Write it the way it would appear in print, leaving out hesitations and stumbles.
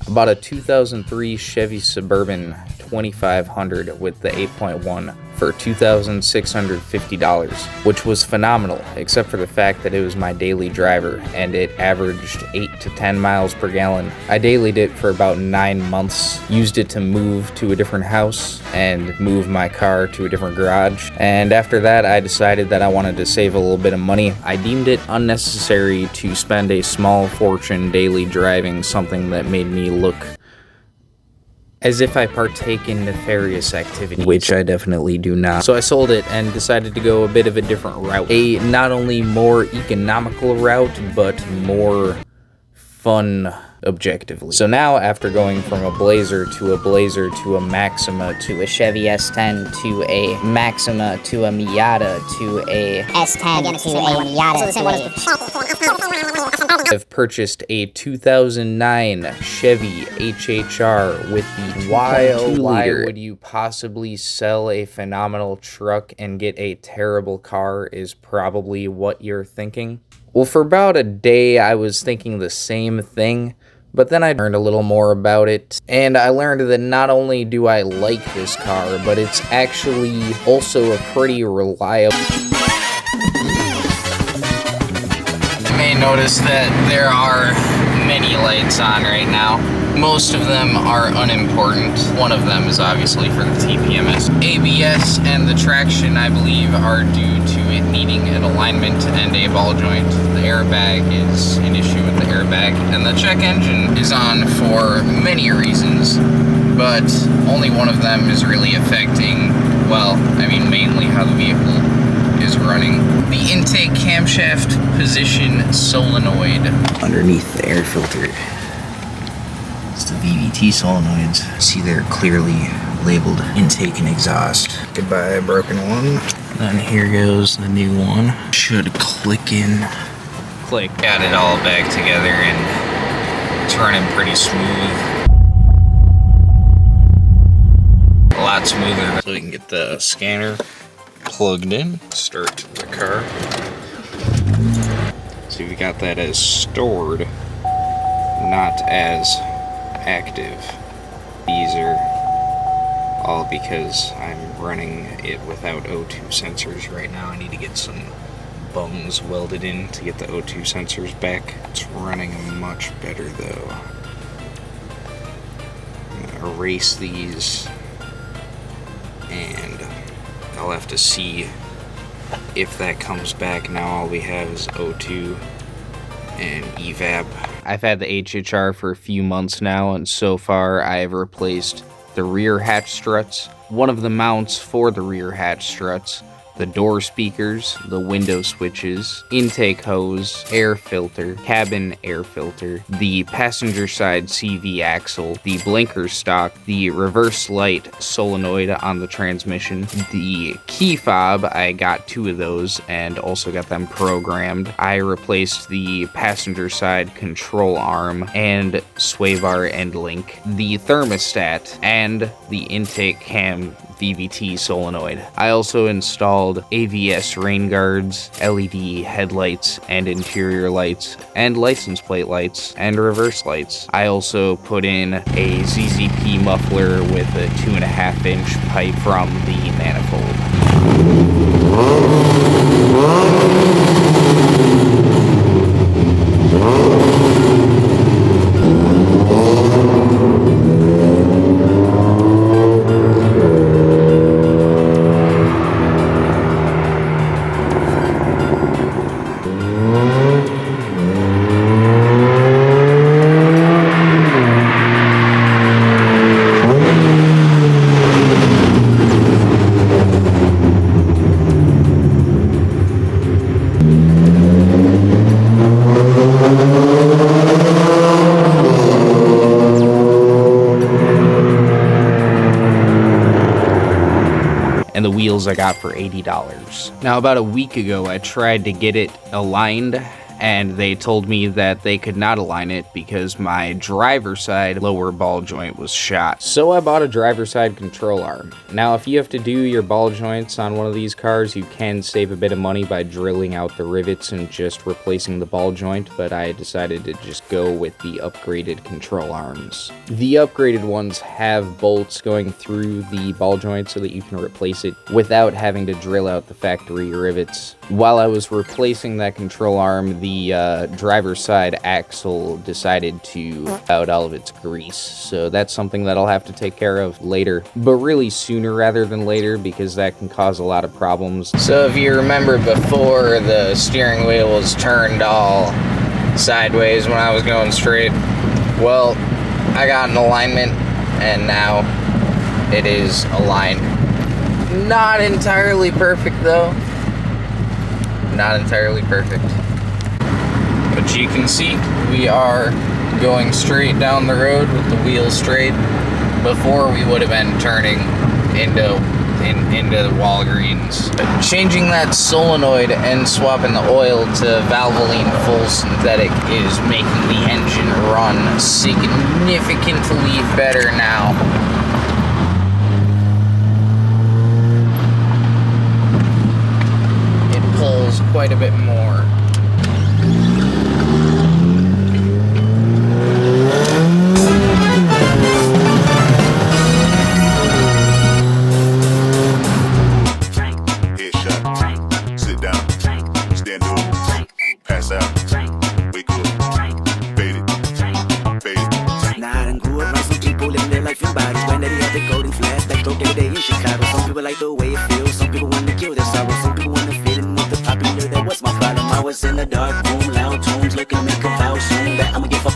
About a 2003 Chevy Suburban 2500 with the 8.1 for $2,650, which was phenomenal, except for the fact that it was my daily driver and it averaged 8 to 10 miles per gallon. I dailied it for about 9 months, used it to move to a different house and move my car to a different garage, and after that I decided that I wanted to save a little bit of money. I deemed it unnecessary to spend a small fortune daily driving something that made me look as if I partake in nefarious activity, which I definitely do not. So I sold it and decided to go a bit of a different route. A not only more economical route, but more fun objectively. So now, after going from a Blazer to a Maxima to a Chevy S10 to a Maxima to a Miata to a S10 to a Miata to I've purchased a 2009 Chevy HHR with the why would you possibly sell a phenomenal truck and get a terrible car is probably what you're thinking. Well, for about a day I was thinking the same thing, but then I learned a little more about it, and I learned that not only do I like this car, but it's actually also a pretty reliable. You may notice that there are many lights on right now. Most of them are unimportant. One of them is obviously for the TPMS. ABS and the traction, I believe, are due to it needing an alignment and a ball joint. The airbag is an issue with the airbag, and the check engine is on for many reasons, but only one of them is really affecting, well, I mean, mainly how the vehicle is running. The intake camshaft position solenoid underneath the air filter. It's the VVT solenoids. See, they're clearly labeled intake and exhaust. Goodbye, broken one. And here goes the new one. Should click in. Click. Got it all back together and it's running pretty smooth. A lot smoother. So we can get the scanner plugged in. Start the car. See, we got that as stored, not as active. These are all because I'm running it without O2 sensors right now. I need to get some bungs welded in to get the O2 sensors back. It's running much better though. I'm gonna erase these and I'll have to see if that comes back. Now all we have is O2 and evap. I've had the HHR for a few months now, and so far I have replaced the rear hatch struts, one of the mounts for the rear hatch struts, the door speakers, the window switches, intake hose, air filter, cabin air filter, the passenger side CV axle, the blinker stock, the reverse light solenoid on the transmission, the key fob. I got 2 of those and also got them programmed. I replaced the passenger side control arm and sway bar end link, the thermostat, and the intake cam VVT solenoid. I also installed AVS rain guards, LED headlights and interior lights, and license plate lights and reverse lights. I also put in a ZZP muffler with a 2.5-inch pipe from the manifold. And the wheels I got for $80. Now, about a week ago, I tried to get it aligned and they told me that they could not align it because my driver's side lower ball joint was shot. So I bought a driver's side control arm. Now, if you have to do your ball joints on one of these cars, you can save a bit of money by drilling out the rivets and just replacing the ball joint, but I decided to just go with the upgraded control arms. The upgraded ones have bolts going through the ball joint so that you can replace it without having to drill out the factory rivets. While I was replacing that control arm, the driver's side axle decided to out all of its grease, so that's something that I'll have to take care of later, but really sooner rather than later because that can cause a lot of problems. So if you remember before, the steering wheel was turned all sideways when I was going straight. Well, I got an alignment and now it is aligned. Not entirely perfect though. Not entirely perfect. But you can see we are going straight down the road with the wheel straight. Before we would have been turning into the Walgreens. Changing that solenoid and swapping the oil to Valvoline full synthetic is making the engine run significantly better now. It pulls quite a bit more. Like the way it feels. Some people want to kill their sorrow. Some people want to fit in with the popular. That was my problem. I was in a dark room, loud tunes, looking to make a vow soon.